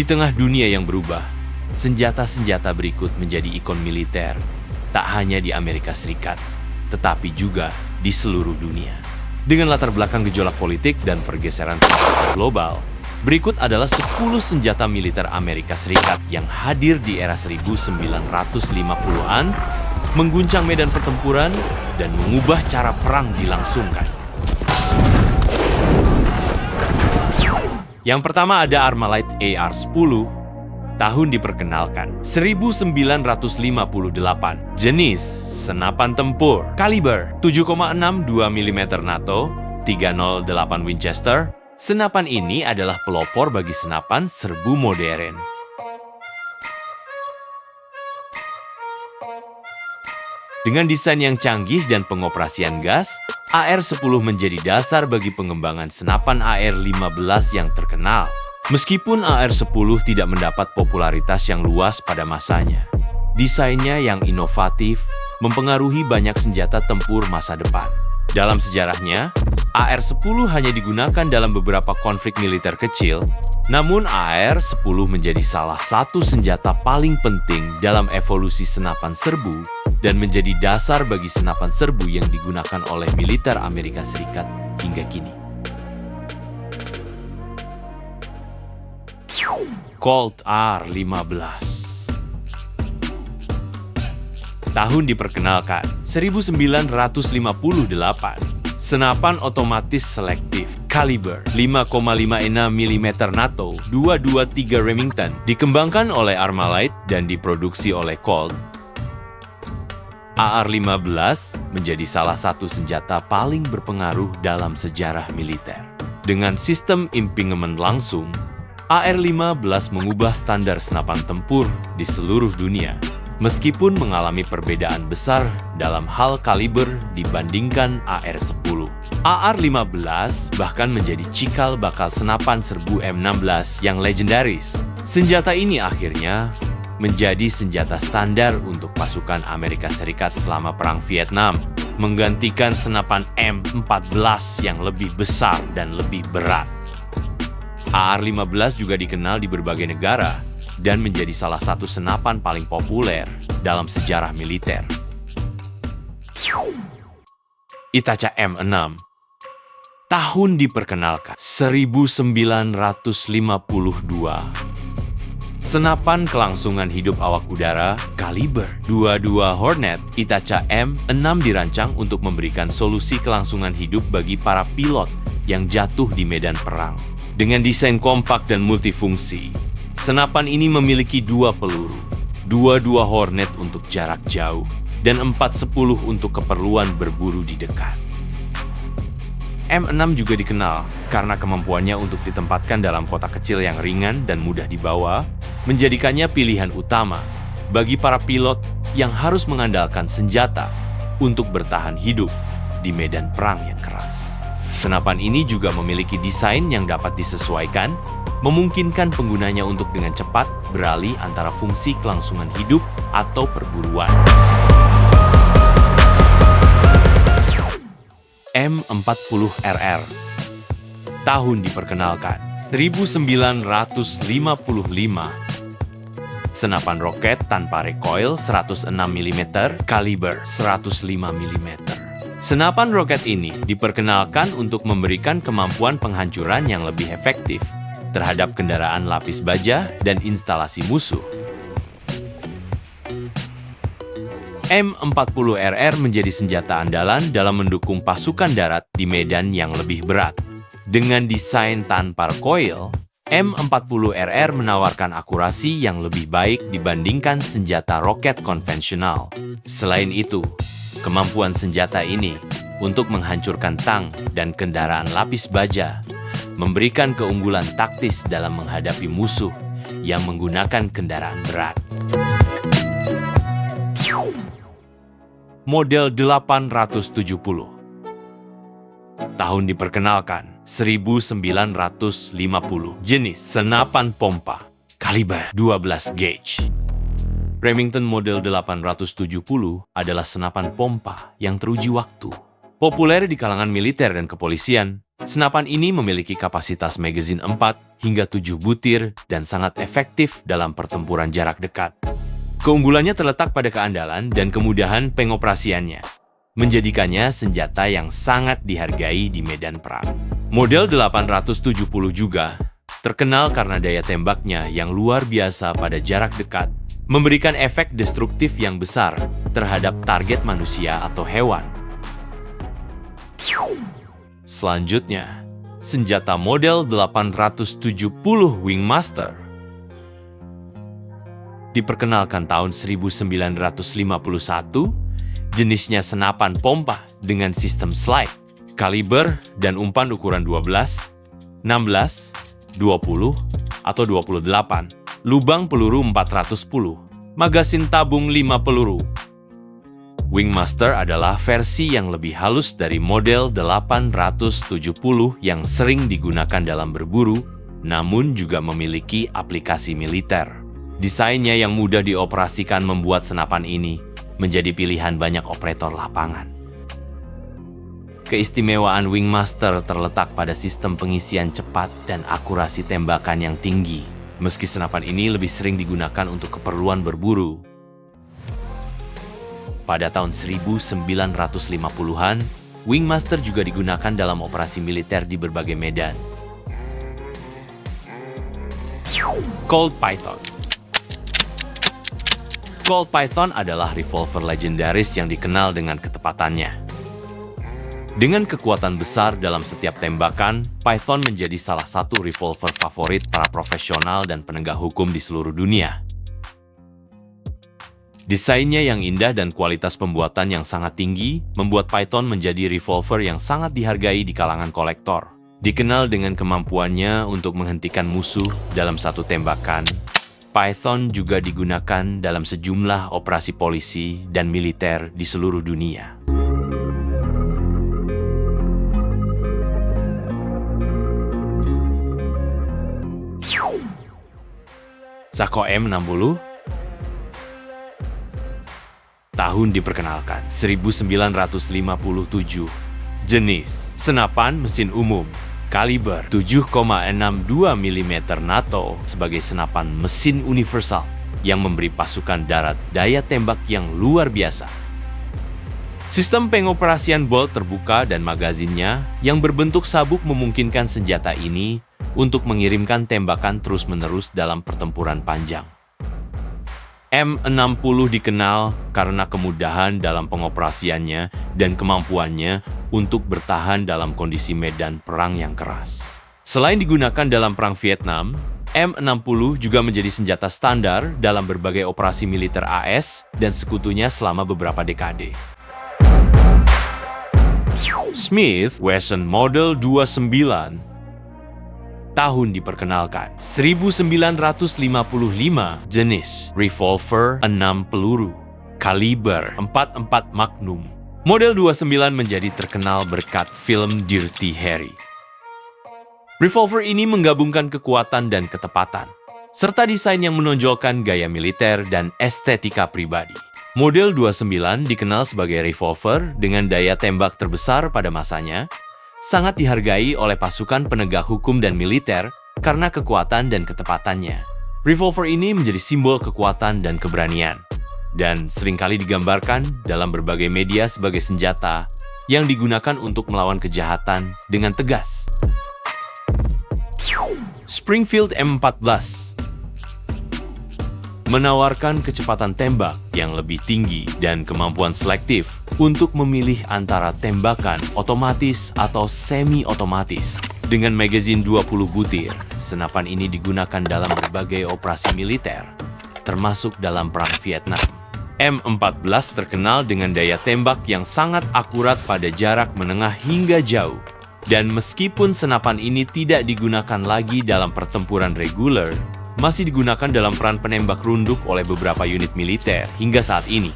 tengah dunia yang berubah, senjata-senjata berikut menjadi ikon militer, tak hanya di Amerika Serikat, tetapi juga di seluruh dunia. Dengan latar belakang gejolak politik dan pergeseran global, berikut adalah 10 senjata militer Amerika Serikat yang hadir di era 1950-an, mengguncang medan pertempuran, dan mengubah cara perang dilangsungkan. Yang pertama ada Armalite AR-10, tahun diperkenalkan 1958, jenis senapan tempur, kaliber 7,62 mm NATO, 308 Winchester. Senapan ini adalah pelopor bagi senapan serbu modern. Dengan desain yang canggih dan pengoperasian gas, AR-10 menjadi dasar bagi pengembangan senapan AR-15 yang terkenal. Meskipun AR-10 tidak mendapat popularitas yang luas pada masanya, desainnya yang inovatif mempengaruhi banyak senjata tempur masa depan. Dalam sejarahnya, AR-10 hanya digunakan dalam beberapa konflik militer kecil, namun AR-10 menjadi salah satu senjata paling penting dalam evolusi senapan serbu dan menjadi dasar bagi senapan serbu yang digunakan oleh militer Amerika Serikat hingga kini. Colt AR-15. Tahun diperkenalkan 1958. Senapan otomatis selektif kaliber 5,56 mm NATO 223 Remington dikembangkan oleh Armalite dan diproduksi oleh Colt. AR-15 menjadi salah satu senjata paling berpengaruh dalam sejarah militer. Dengan sistem impingement langsung, AR-15 mengubah standar senapan tempur di seluruh dunia, meskipun mengalami perbedaan besar dalam hal kaliber dibandingkan AR-10. AR-15 bahkan menjadi cikal bakal senapan serbu M16 yang legendaris. Senjata ini akhirnya menjadi senjata standar untuk pasukan Amerika Serikat selama Perang Vietnam, menggantikan senapan M14 yang lebih besar dan lebih berat. AR-15 juga dikenal di berbagai negara dan menjadi salah satu senapan paling populer dalam sejarah militer. Itaca M6. Tahun diperkenalkan 1952. Senapan kelangsungan hidup awak udara kaliber 22 Hornet Itaca M6 dirancang untuk memberikan solusi kelangsungan hidup bagi para pilot yang jatuh di medan perang. Dengan desain kompak dan multifungsi, senapan ini memiliki 2 peluru, 22 Hornet untuk jarak jauh, dan 410 untuk keperluan berburu di dekat. M6 juga dikenal karena kemampuannya untuk ditempatkan dalam kotak kecil yang ringan dan mudah dibawa, menjadikannya pilihan utama bagi para pilot yang harus mengandalkan senjata untuk bertahan hidup di medan perang yang keras. Senapan ini juga memiliki desain yang dapat disesuaikan, memungkinkan penggunanya untuk dengan cepat beralih antara fungsi kelangsungan hidup atau perburuan. M40RR. Tahun diperkenalkan 1955. Senapan roket tanpa recoil 106 mm, kaliber 105 mm. Senapan roket ini diperkenalkan untuk memberikan kemampuan penghancuran yang lebih efektif terhadap kendaraan lapis baja dan instalasi musuh. M40RR menjadi senjata andalan dalam mendukung pasukan darat di medan yang lebih berat. Dengan desain tanpa recoil, M40RR menawarkan akurasi yang lebih baik dibandingkan senjata roket konvensional. Selain itu, kemampuan senjata ini untuk menghancurkan tank dan kendaraan lapis baja memberikan keunggulan taktis dalam menghadapi musuh yang menggunakan kendaraan berat. Model 870. Tahun diperkenalkan 1950. Jenis senapan pompa kaliber 12 gauge. Remington model 870 adalah senapan pompa yang teruji waktu. Populer di kalangan militer dan kepolisian, Senapan ini memiliki kapasitas magazin 4 hingga 7 butir dan sangat efektif dalam pertempuran jarak dekat. Keunggulannya terletak pada keandalan dan kemudahan pengoperasiannya, menjadikannya senjata yang sangat dihargai di medan perang. Model 870 juga terkenal karena daya tembaknya yang luar biasa pada jarak dekat, memberikan efek destruktif yang besar terhadap target manusia atau hewan. Selanjutnya, senjata model 870 Wingmaster. Diperkenalkan tahun 1951, jenisnya senapan pompa dengan sistem slide, kaliber dan umpan ukuran 12, 16, 20, atau 28, lubang peluru 410, magasin tabung 5 peluru. Wingmaster adalah versi yang lebih halus dari model 870 yang sering digunakan dalam berburu, namun juga memiliki aplikasi militer. Desainnya yang mudah dioperasikan membuat senapan ini menjadi pilihan banyak operator lapangan. Keistimewaan Wingmaster terletak pada sistem pengisian cepat dan akurasi tembakan yang tinggi. Meski senapan ini lebih sering digunakan untuk keperluan berburu, pada tahun 1950-an, Wingmaster juga digunakan dalam operasi militer di berbagai medan. Colt Python. Colt Python adalah revolver legendaris yang dikenal dengan ketepatannya. Dengan kekuatan besar dalam setiap tembakan, Python menjadi salah satu revolver favorit para profesional dan penegak hukum di seluruh dunia. Desainnya yang indah dan kualitas pembuatan yang sangat tinggi membuat Python menjadi revolver yang sangat dihargai di kalangan kolektor. Dikenal dengan kemampuannya untuk menghentikan musuh dalam satu tembakan, Python juga digunakan dalam sejumlah operasi polisi dan militer di seluruh dunia. Sako M60. Tahun diperkenalkan 1957. Jenis senapan mesin umum, kaliber 7,62 mm NATO sebagai senapan mesin universal yang memberi pasukan darat daya tembak yang luar biasa. Sistem pengoperasian bolt terbuka dan magazinnya yang berbentuk sabuk memungkinkan senjata ini untuk mengirimkan tembakan terus-menerus dalam pertempuran panjang. M60 dikenal karena kemudahan dalam pengoperasiannya dan kemampuannya untuk bertahan dalam kondisi medan perang yang keras. Selain digunakan dalam Perang Vietnam, M60 juga menjadi senjata standar dalam berbagai operasi militer AS dan sekutunya selama beberapa dekade. Smith Wesson Model 29. Tahun diperkenalkan 1955. Jenis revolver 6 peluru, kaliber 44 Magnum. Model 29 menjadi terkenal berkat film Dirty Harry. Revolver ini menggabungkan kekuatan dan ketepatan, serta desain yang menonjolkan gaya militer dan estetika pribadi. Model 29 dikenal sebagai revolver dengan daya tembak terbesar pada masanya, sangat dihargai oleh pasukan penegak hukum dan militer karena kekuatan dan ketepatannya. Revolver ini menjadi simbol kekuatan dan keberanian, dan seringkali digambarkan dalam berbagai media sebagai senjata yang digunakan untuk melawan kejahatan dengan tegas. Springfield M14 menawarkan kecepatan tembak yang lebih tinggi dan kemampuan selektif untuk memilih antara tembakan otomatis atau semi-otomatis. Dengan magazin 20 butir, senapan ini digunakan dalam berbagai operasi militer, termasuk dalam Perang Vietnam. M14 terkenal dengan daya tembak yang sangat akurat pada jarak menengah hingga jauh. Dan meskipun senapan ini tidak digunakan lagi dalam pertempuran reguler, masih digunakan dalam peran penembak runduk oleh beberapa unit militer hingga saat ini.